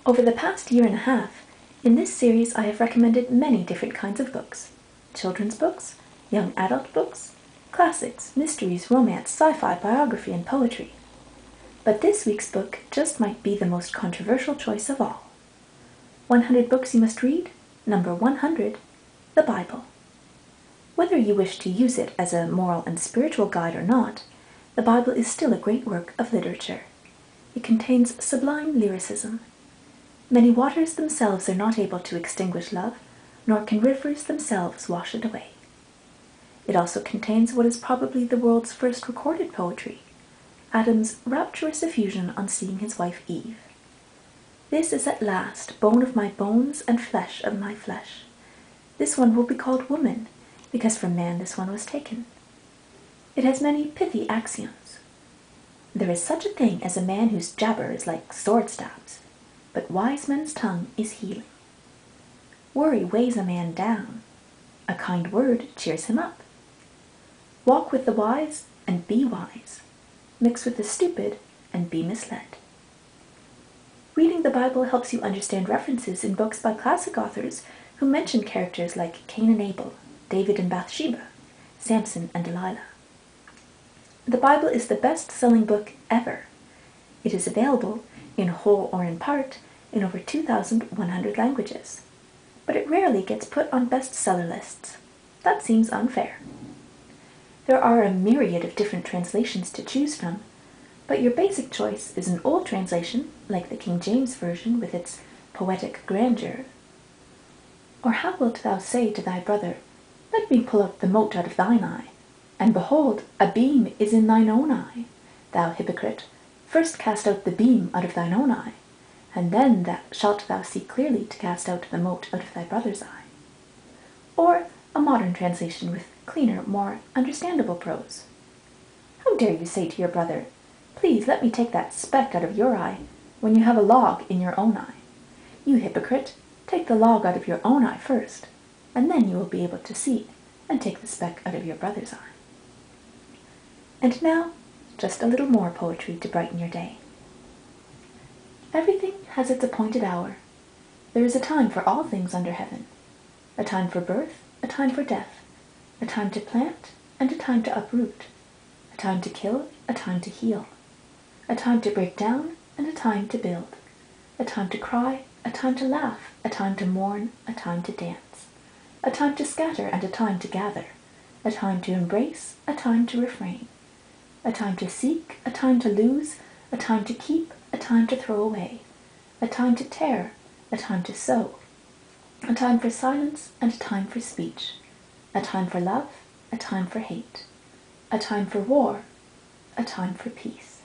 Over the past year and a half, in this series I have recommended many different kinds of books. Children's books, young adult books, classics, mysteries, romance, sci-fi, biography, and poetry. But this week's book just might be the most controversial choice of all. 100 Books You Must Read, number 100, the Bible. Whether you wish to use it as a moral and spiritual guide or not, the Bible is still a great work of literature. It contains sublime lyricism. Many waters themselves are not able to extinguish love, nor can rivers themselves wash it away. It also contains what is probably the world's first recorded poetry, Adam's rapturous effusion on seeing his wife Eve. This is at last bone of my bones and flesh of my flesh. This one will be called woman, because from man this one was taken. It has many pithy axioms. There is such a thing as a man whose jabber is like sword stabs, but wise men's tongue is healing. Worry weighs a man down. A kind word cheers him up. Walk with the wise and be wise. Mix with the stupid and be misled. Reading the Bible helps you understand references in books by classic authors who mention characters like Cain and Abel, David and Bathsheba, Samson and Delilah. The Bible is the best-selling book ever. It is available, in whole or in part, in over 2,100 languages. But it rarely gets put on bestseller lists. That seems unfair. There are a myriad of different translations to choose from, but your basic choice is an old translation, like the King James Version with its poetic grandeur. Or how wilt thou say to thy brother, Let me pull out the mote out of thine eye, and behold, a beam is in thine own eye. Thou hypocrite, first cast out the beam out of thine own eye, and then shalt thou see clearly to cast out the mote out of thy brother's eye. Or a modern translation with cleaner, more understandable prose. How dare you say to your brother, Please let me take that speck out of your eye, when you have a log in your own eye. You hypocrite, take the log out of your own eye first, and then you will be able to see and take the speck out of your brother's eye. And now, just a little more poetry to brighten your day. Everything has its appointed hour. There is a time for all things under heaven. A time for birth, a time for death, a time to plant, and a time to uproot, a time to kill, a time to heal, a time to break down, and a time to build, a time to cry, a time to laugh, a time to mourn, a time to dance, a time to scatter and a time to gather, a time to embrace, a time to refrain, a time to seek, a time to lose, a time to keep, a time to throw away, a time to tear, a time to sow, a time for silence and a time for speech, a time for love, a time for hate, a time for war, a time for peace.